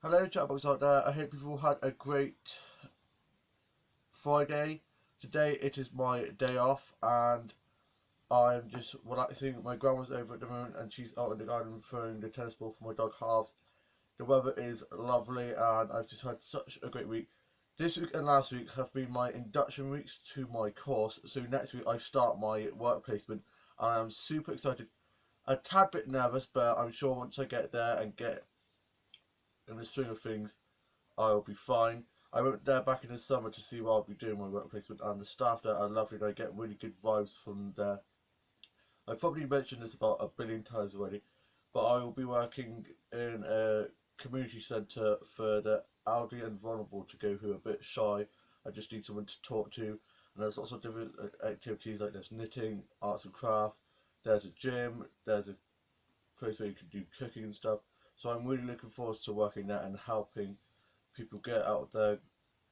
Hello chatbox out there, I hope you've all had a great Friday. Today it is my day off and I'm just relaxing. My grandma's over at the moment and she's out in the garden throwing the tennis ball for my dog Halves. The weather is lovely and I've just had such a great week. This week and last week have been my induction weeks to my course, so next week I start my work placement and I'm super excited. A tad bit nervous, but I'm sure once I get there and get in the swing of things I'll be fine. I went there back in the summer to see what I'll be doing my work placement, and the staff there are lovely and I get really good vibes from there. I've probably mentioned this about a billion times already, but I will be working in a community centre for the elderly and vulnerable to go who are a bit shy. I just need someone to talk to, and there's lots of different activities like there's knitting, arts and craft, there's a gym, there's a place where you can do cooking and stuff. So I'm really looking forward to working there and helping people get out there,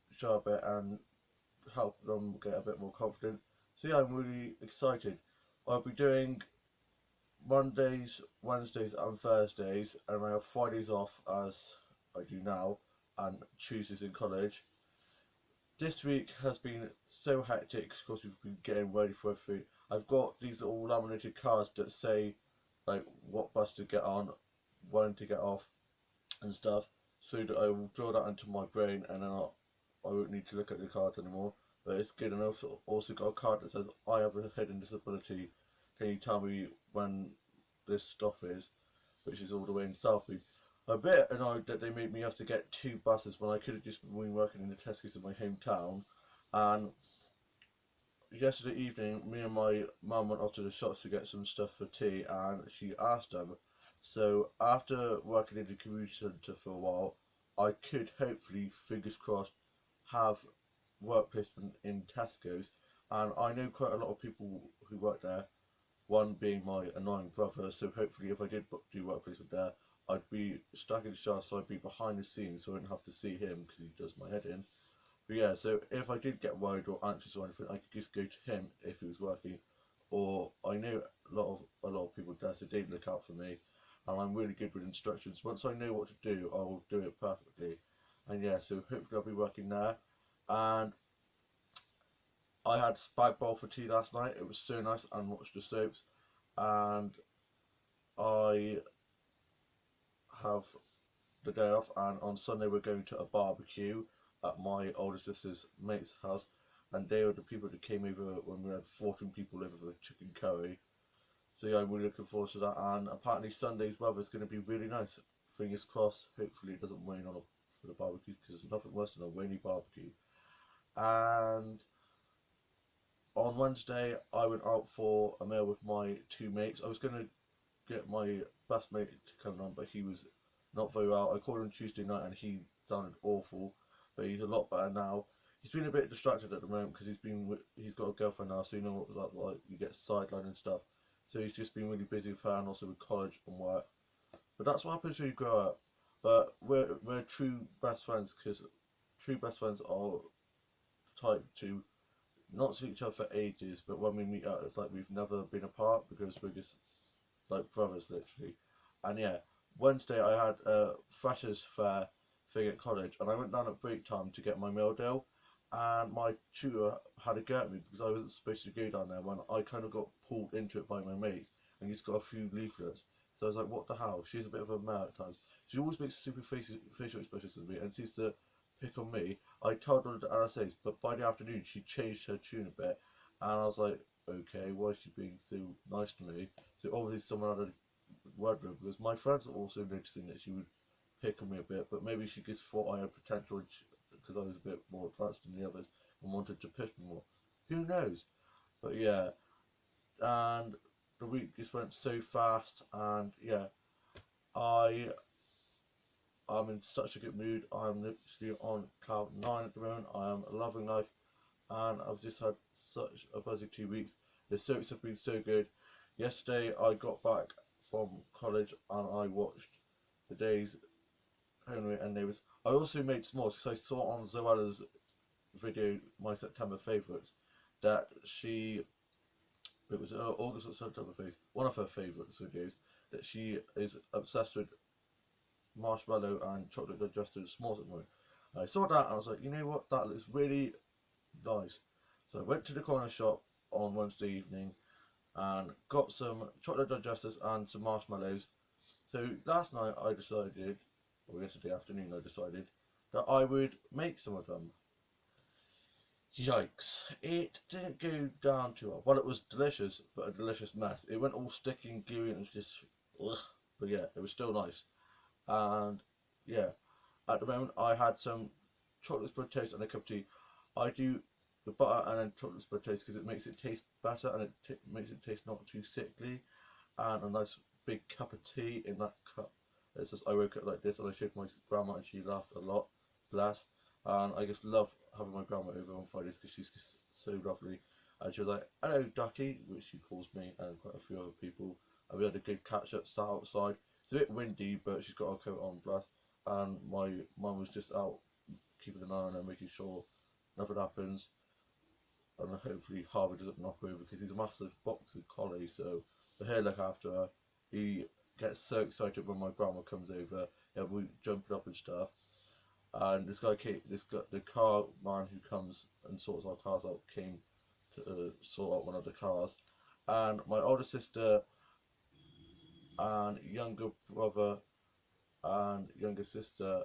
show a bit, and help them get a bit more confident. So yeah, I'm really excited. I'll be doing Mondays, Wednesdays, and Thursdays, and I have Fridays off as I do now, and Tuesdays in college. This week has been so hectic because we've been getting ready for everything. I've got these little laminated cards that say like what bus to get on, when to get off, and stuff, so that I will draw that into my brain, and then I won't need to look at the card anymore. But it's good enough. Also got a card that says I have a hidden disability. Can you tell me when this stop is? Which is all the way in Southby. I'm a bit annoyed that they made me have to get two buses when I could have just been working in the Tesco's in my hometown. And yesterday evening, me and my mum went off to the shops to get some stuff for tea, and she asked them. So after working in the community centre for a while, I could hopefully, fingers crossed, have work placement in Tesco's. And I know quite a lot of people who work there. One being my annoying brother. So hopefully, if I did do work placement there, I'd be stacking the shelves, so I'd be behind the scenes, so I wouldn't have to see him because he does my head in. But yeah, so if I did get worried or anxious or anything, I could just go to him if he was working. Or I know a lot of people there, so they'd look out for me. And I'm really good with instructions. Once I know what to do, I'll do it perfectly. And yeah, so hopefully I'll be working there. And I had spag bowl for tea last night. It was so nice, and watched the soaps. And I have the day off, and on Sunday we're going to a barbecue at my older sister's mate's house, and they were the people that came over when we had 14 people over for chicken curry. So yeah, I'm really looking forward to that, and apparently Sunday's weather is going to be really nice. Fingers crossed. Hopefully it doesn't rain on for the barbecue, because there's nothing worse than a rainy barbecue. And on Wednesday I went out for a meal with my two mates. I was going to get my best mate to come on, but he was not very well. I called him Tuesday night and he sounded awful, but he's a lot better now. He's been a bit distracted at the moment because he's got a girlfriend now, so you know what like you get sidelined and stuff. So he's just been really busy with her and also with college and work. But that's what happens when you grow up. But we're true best friends, because true best friends are the type to not see each other for ages, but when we meet up, it's like we've never been apart because we're just like brothers, literally. And yeah, Wednesday I had a freshers fair thing at college, and I went down at break time to get my meal deal, and my tutor had a go at me because I wasn't supposed to go down there when I kind of got pulled into it by my mates, and he's got a few leaflets. So I was like, what the hell? She's a bit of a mare at times. She always makes stupid facial expressions to me and seems to pick on me. I told her the RSAs, but by the afternoon she changed her tune a bit, and I was like, okay, why is she being so nice to me? So obviously someone had a word with her, because my friends are also noticing that she would pick on me a bit, but maybe she just thought I had potential because I was a bit more advanced than the others and wanted to push me more. Who knows? But yeah, and the week just went so fast, and yeah, I am in such a good mood. I'm literally on cloud nine at the moment. I am loving life, and I've just had such a buzzy 2 weeks. The soaps have been so good. Yesterday I got back from college and I watched the days Henry and Neighbours. I also made s'mores because I saw on Zoella's video, my September favourites, that it was August or September favourites, one of her favourites videos, that she is obsessed with marshmallow and chocolate digested s'mores at the moment. And I saw that and I was like, you know what, that looks really nice. So I went to the corner shop on Wednesday evening and got some chocolate digestives and some marshmallows. So last night I decided, or yesterday afternoon I decided, that I would make some of them. Yikes. It didn't go down too well. Well, it was delicious, but a delicious mess. It went all sticky and gooey and it was just, ugh. But yeah, it was still nice. And yeah, at the moment I had some chocolate spread toast and a cup of tea. I do the butter and then chocolate spread toast because it makes it taste better and it makes it taste not too sickly. And a nice big cup of tea in that cup. It's just, I woke up like this and I showed my grandma and she laughed a lot. Bless. And I just love having my grandma over on Fridays because she's just so lovely. And she was like, hello Ducky, which she calls me and quite a few other people. And we had a good catch up, sat outside. It's a bit windy, but she's got her coat on, bless. And my mum was just out keeping an eye on her, making sure nothing happens. And hopefully Harvey doesn't knock over because he's a massive boxer collie, so the hair look after her. He gets so excited when my grandma comes over. Yeah, we jumping up and stuff. And the car man who comes and sorts our cars out came to sort out one of the cars. And my older sister and younger brother and younger sister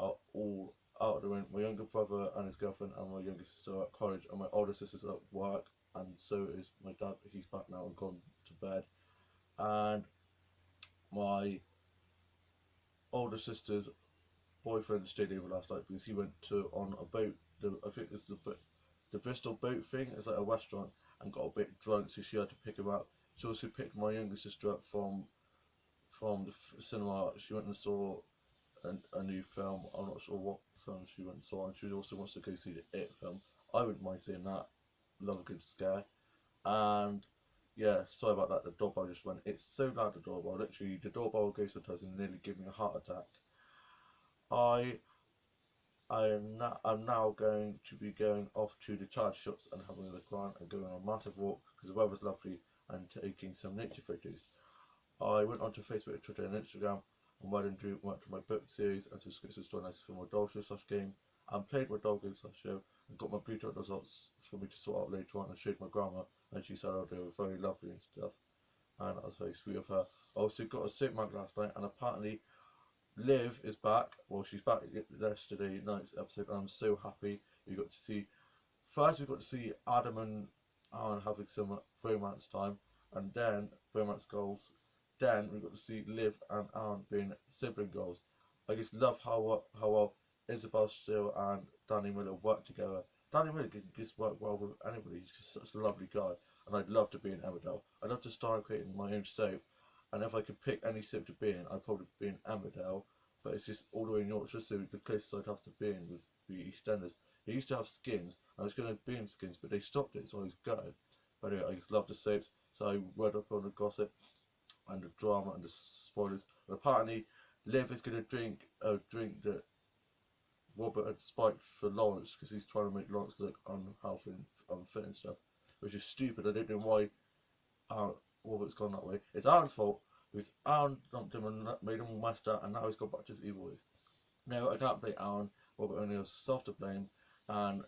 are all out at the moment. My younger brother and his girlfriend and my younger sister are at college, and my older sister's at work, and so is my dad. He's back now and gone to bed. And my older sister's boyfriend stayed over last night because he went to on a boat. I think it's the Bristol boat thing. It's like a restaurant, and got a bit drunk, so she had to pick him up. She also picked my younger sister up from the cinema. She went and saw a new film. I'm not sure what film she went and saw, and she also wants to go see the It film. I wouldn't mind seeing that. Love a good scare. And yeah, sorry about that. The doorbell just went. It's so loud, the doorbell. Literally, the doorbell goes sometimes and nearly give me a heart attack. I I'm now going to be going off to the charity shops and having a look around and going on a massive walk because the weather's lovely and taking some nature photos. I went onto Facebook, Twitter and Instagram and went and went to my book series and subscription store nice for my dog show slash game and played my dog game slash show and got my Bluetooth results for me to sort out later on and showed my grandma and she said they were very lovely and stuff and that was very sweet of her. I also got a soap mag last night and apparently Liv is back. Well, she's back yesterday night's episode, and I'm so happy. We got to see first. We got to see Adam and Aaron having some romance time, and then romance goals. Then we got to see Liv and Aaron being sibling goals. I just love how well Isabel Steele and Danny Miller work together. Danny Miller can just work well with anybody. He's just such a lovely guy, and I'd love to be in Emmerdale. I'd love to start creating my own soap. And if I could pick any soap to be in, I'd probably be in Emmerdale. But it's just all the way in Yorkshire, so the closest I'd have to be in would be EastEnders. They used to have Skins. I was going to be in Skins, but they stopped it, so I was gutted. But anyway, I just love the soaps, so I read up on the gossip and the drama and the spoilers. And apparently, Liv is going to drink a drink that Robert had spiked for Lawrence because he's trying to make Lawrence look unhealthy and unfit and stuff, which is stupid. I don't know why Robert's gone that way. It's Aaron's fault because Aaron dumped him and made him all messed up, and now he's gone back to his evil ways. No, I can't blame Aaron. Robert only has self to blame, and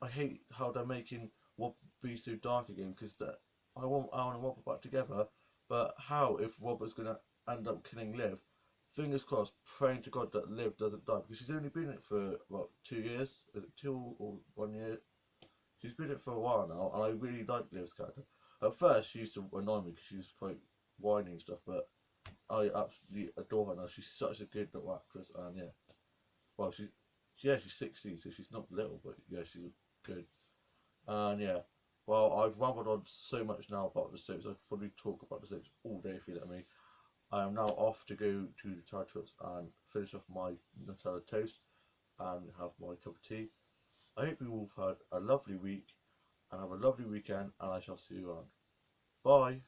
I hate how they're making Rob be so dark again because I want Aaron and Robert back together, but how if Robert's going to end up killing Liv? Fingers crossed, praying to God that Liv doesn't die because she's only been in it for what 2 years? Is it 2 or 1 year? She's been in it for a while now, and I really like Liv's character. At first, she used to annoy me because she was quite whiny and stuff, but I absolutely adore her now. She's such a good little actress, and yeah, well, she's 16, so she's not little, but yeah, she's good. And yeah, well, I've rambled on so much now about the soaps. I could probably talk about the soaps all day if you let me. I am now off to go to the charity shops and finish off my Nutella toast and have my cup of tea. I hope you all have had a lovely week and have a lovely weekend, and I shall see you around. Bye.